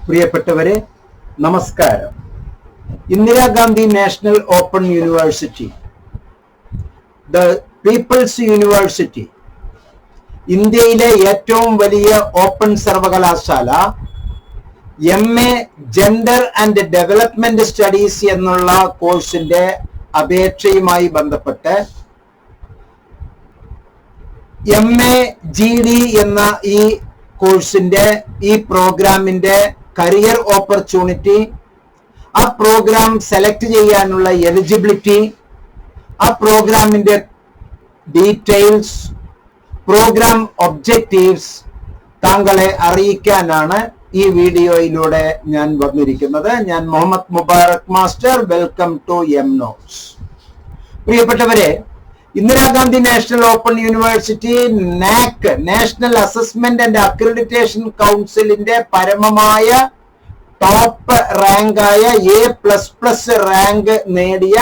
പ്രിയപ്പെട്ടവരെ, നമസ്കാരം. Indira Gandhi national open university, the peoples university, ഇന്ത്യയിലെ ഏറ്റവും വലിയ ഓപ്പൺ സർവകലാശാല, MA gender and development studies എന്നുള്ള കോഴ്സിന്റെ അപേക്ഷയുമായി ബന്ധപ്പെട്ട് MA GD എന്ന ഈ കോഴ്സിന്റെ ഈ പ്രോഗ്രാമിന്റെ കരിയർ ഓപ്പർച്യൂണിറ്റി, ആ പ്രോഗ്രാം സെലക്ട് ചെയ്യാനുള്ള എലിജിബിലിറ്റി, ആ പ്രോഗ്രാമിന്റെ ഡീറ്റെയിൽസ്, പ്രോഗ്രാം ഒബ്ജക്റ്റീവ്സ് താങ്കളെ അറിയിക്കാനാണ് ഈ വീഡിയോയിലൂടെ ഞാൻ വന്നിരിക്കുന്നത്. ഞാൻ Muhammad Mubarak master. Welcome to MNotes. പ്രിയപ്പെട്ടവരെ, Indira Gandhi national open university NAAC, national assessment and accreditation കൗൺസിലിന്റെ പരമമായ ടോപ്പ് റാങ്കായ A++ റാങ്ക് നേടിയ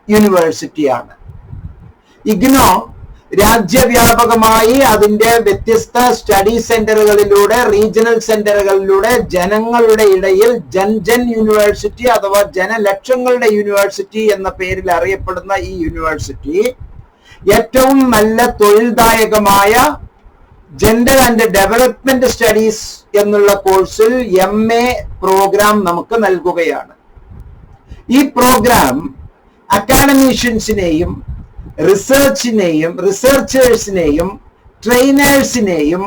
യൂണിവേഴ്സിറ്റിയാണ്. IGNOU രാജ്യവ്യാപകമായി അതിന്റെ വ്യത്യസ്ത സ്റ്റഡി സെന്ററുകളിലൂടെ, റീജിയണൽ സെന്ററുകളിലൂടെ ജനങ്ങളുടെ ഇടയിൽ ജൻ യൂണിവേഴ്സിറ്റി അഥവാ ജനലക്ഷങ്ങളുടെ യൂണിവേഴ്സിറ്റി എന്ന പേരിൽ അറിയപ്പെടുന്ന ഈ യൂണിവേഴ്സിറ്റി ഏറ്റവും നല്ല തൊഴിൽദായകമായ ജെൻഡർ ആൻഡ് ഡെവലപ്മെന്റ് സ്റ്റഡീസ് എന്നുള്ള കോഴ്സിൽ MA പ്രോഗ്രാം നമുക്ക് നൽകുകയാണ്. ഈ പ്രോഗ്രാം അക്കാഡമീഷ്യൻസിനെയും റിസർച്ചേഴ്സിനെയും ട്രെയിനേഴ്സിനെയും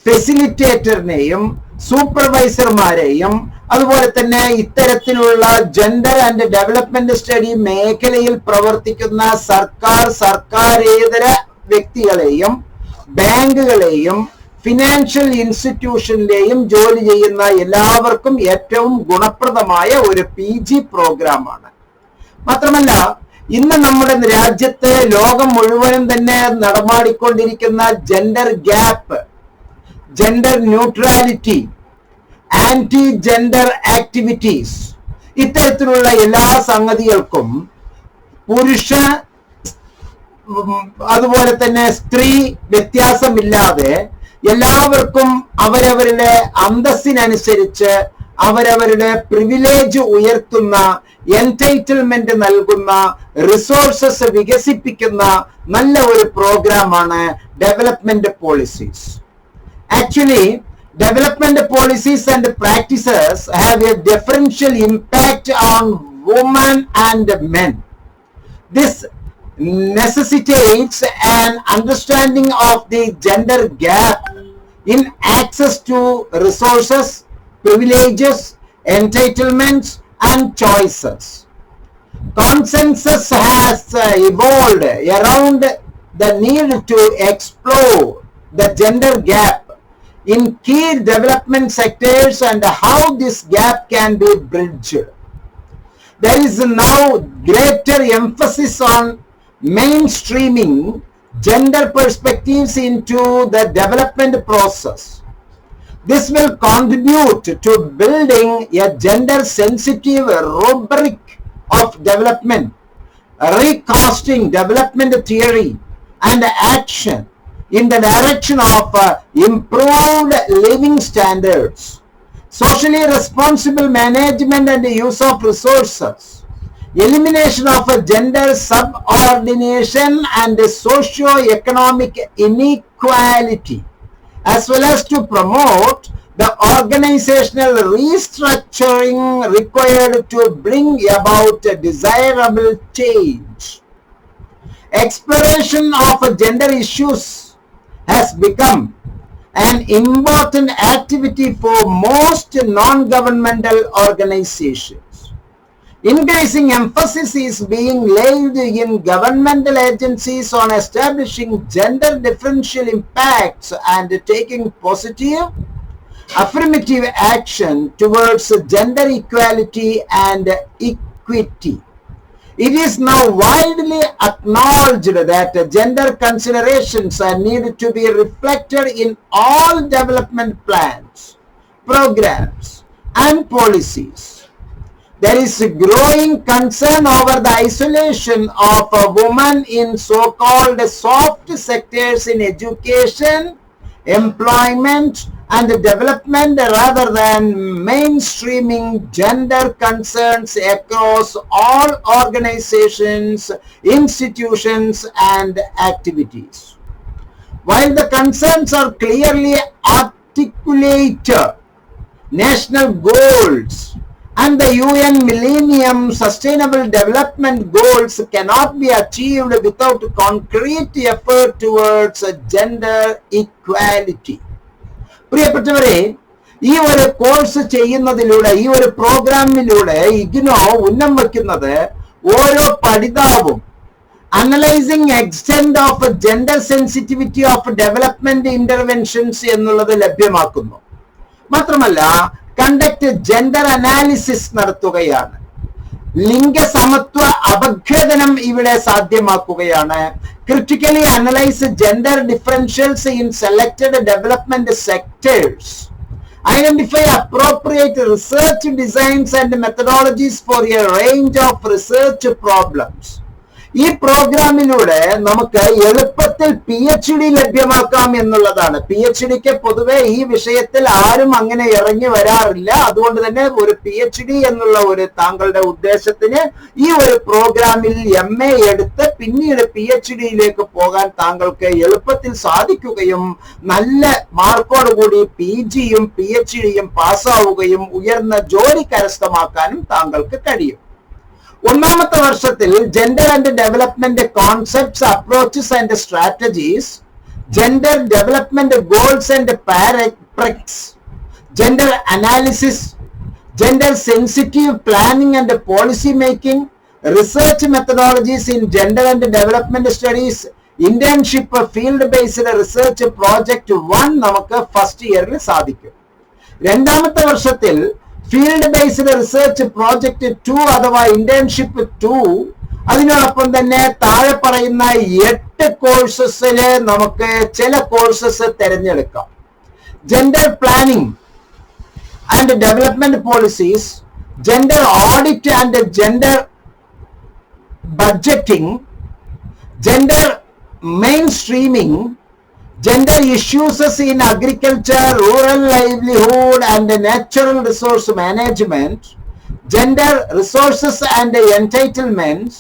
ഫെസിലിറ്റേറ്ററിനെയും സൂപ്പർവൈസർമാരെയും അതുപോലെ തന്നെ ഇത്തരത്തിലുള്ള ജെൻഡർ ആൻഡ് ഡെവലപ്മെന്റ് സ്റ്റഡി മേഖലയിൽ പ്രവർത്തിക്കുന്ന സർക്കാരേതര വ്യക്തികളെയും ബാങ്കുകളെയും ഫിനാൻഷ്യൽ ഇൻസ്റ്റിറ്റ്യൂഷനിലെയും ജോലി ചെയ്യുന്ന എല്ലാവർക്കും ഏറ്റവും ഗുണപ്രദമായ ഒരു PG പ്രോഗ്രാമാണ്. മാത്രമല്ല, ഇന്ന് നമ്മുടെ രാജ്യത്ത് ലോകം മുഴുവനും തന്നെ നടമാടിക്കൊണ്ടിരിക്കുന്ന gender gap, gender neutrality, anti gender activities, ഇത്തരത്തിലുള്ള എല്ലാ സംഗതികൾക്കും പുരുഷ അതുപോലെ തന്നെ സ്ത്രീ വ്യത്യാസമില്ലാതെ എല്ലാവർക്കും അവരവരുടെ അന്തസ്സിനനുസരിച്ച് അവരവരുടെ പ്രിവിലേജ് ഉയർത്തുന്ന, എൻടൈറ്റിൽമെന്റ് നൽകുന്ന, റിസോഴ്സസ് വികസിപ്പിക്കുന്ന നല്ല ഒരു പ്രോഗ്രാമാണ് development policies. Actually development policies and practices have a differential impact on women and men. This necessitates an understanding of the gender gap in access to resources, privileges, entitlements, and choices. Consensus has evolved around the need to explore the gender gap in key development sectors and how this gap can be bridged. There is now greater emphasis on mainstreaming gender perspectives into the development process. This will contribute to building a gender-sensitive rubric of development, recasting development theory and action in the direction of improved living standards, socially responsible management and use of resources, elimination of gender subordination and socio-economic inequality, as well as to promote the organizational restructuring required to bring about a desirable change. Exploration of gender issues has become an important activity for most non-governmental organizations. Increasing emphasis is being laid in governmental agencies on establishing gender differential impacts and taking positive affirmative action towards gender equality and equity. It is now widely acknowledged that gender considerations are needed to be reflected in all development plans, programs, and policies. There is a growing concern over the isolation of a woman in so-called soft sectors in education, employment, and development rather than mainstreaming gender concerns across all organizations, institutions, and activities. While the concerns are clearly articulated, national goals and the UN Millennium Sustainable Development Goals cannot be achieved without concrete effort towards gender equality. പ്രിയപ്പെട്ടവരെ, ഈ ഒരു course ചെയ്യുന്നതിലൂടെ, ഈ ഒരു പ്രോഗ്രാമിലൂടെ ഇഗ്നോ ഉന്നം വയ്ക്കുന്നത് ഓരോ പഠിതാവും analysing extent of gender sensitivity of development interventions എന്നുള്ളത് ലഭ്യമാക്കുന്നു. മാത്രമല്ല കണ്ടക്ട് ജെൻഡർ അനാലിസിസ് നടത്തുകയാണ്. ലിംഗസമത്വ അപഗ്രഥനം ഇവിടെ സാധ്യമാക്കുകയാണ്. Critically analyse gender differentials in selected development sectors. Identify appropriate research designs and methodologies for a range of research problems. ഈ പ്രോഗ്രാമിലൂടെ നമുക്ക് എളുപ്പത്തിൽ PhD ലഭ്യമാക്കാം എന്നുള്ളതാണ്. PhDക്ക് പൊതുവെ ഈ വിഷയത്തിൽ ആരും അങ്ങനെ ഇറങ്ങി വരാറില്ല. അതുകൊണ്ട് തന്നെ ഒരു PhD എന്നുള്ള ഒരു താങ്കളുടെ ഉദ്ദേശത്തിന് ഈ ഒരു പ്രോഗ്രാമിൽ MA എടുത്ത് പിന്നീട് PhDയിലേക്ക് പോകാൻ താങ്കൾക്ക് എളുപ്പത്തിൽ സാധിക്കുകയും നല്ല മാർക്കോടുകൂടി PGയും PhDയും പാസ്സാവുകയും ഉയർന്ന ജോലി കരസ്ഥമാക്കാനും താങ്കൾക്ക് കഴിയും. ഒന്നാമത്തെ വർഷത്തിൽ gender and development concepts, approaches and strategies, gender development goals and പാരപ്രിക്സ്, gender analysis, gender sensitive planning and policy making, research methodologies in gender and development studies, internship, field based research project 1 നമുക്ക് first ഇയറിൽ സാധിക്കും. രണ്ടാമത്തെ വർഷത്തിൽ field based research project 2 അഥവാ internship 2, അതിനോടൊപ്പം തന്നെ താഴെ പറയുന്ന 8 കോഴ്സസില് നമുക്ക് ചില കോഴ്സസ് തിരഞ്ഞെടുക്കാം. Gender planning and development policies, gender audit and gender budgeting, gender main streaming, gender issues in agriculture, rural livelihood and natural resource management, gender resources and entitlements,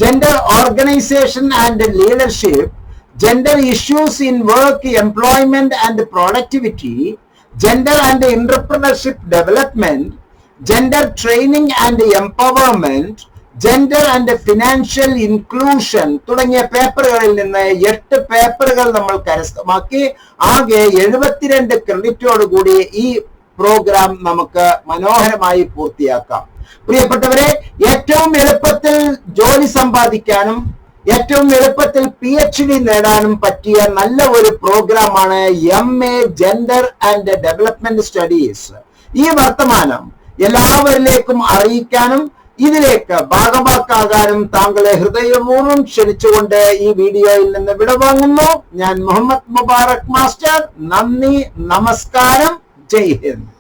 gender organization and leadership, gender issues in work, employment and productivity, gender and entrepreneurship development, gender training and empowerment, gender and financial inclusion തുടങ്ങിയ പേപ്പറുകളിൽ നിന്ന് 8 പേപ്പറുകൾ നമ്മൾ കരസ്ഥമാക്കി ആകെ 72 ക്രെഡിറ്റോടുകൂടി ഈ programme നമുക്ക് മനോഹരമായി പൂർത്തിയാക്കാം. പ്രിയപ്പെട്ടവരെ, ഏറ്റവും എളുപ്പത്തിൽ ജോലി സമ്പാദിക്കാനും ഏറ്റവും എളുപ്പത്തിൽ PhD നേടാനും പറ്റിയ നല്ല ഒരു പ്രോഗ്രാമാണ് MA gender and development studies. ഈ വർത്തമാനം എല്ലാവരിലേക്കും അറിയിക്കാനും ഇതിലേക്ക് ഭാഗമാക്കാകാനും താങ്കളെ ഹൃദയപൂർവ്വം ക്ഷണിച്ചുകൊണ്ട് ഈ വീഡിയോയിൽ നിന്ന് വിടവാങ്ങുന്നു. ഞാൻ മുഹമ്മദ് മുബാറക് മാസ്റ്റർ. നന്ദി, നമസ്കാരം, ജയ് ഹിന്ദ്.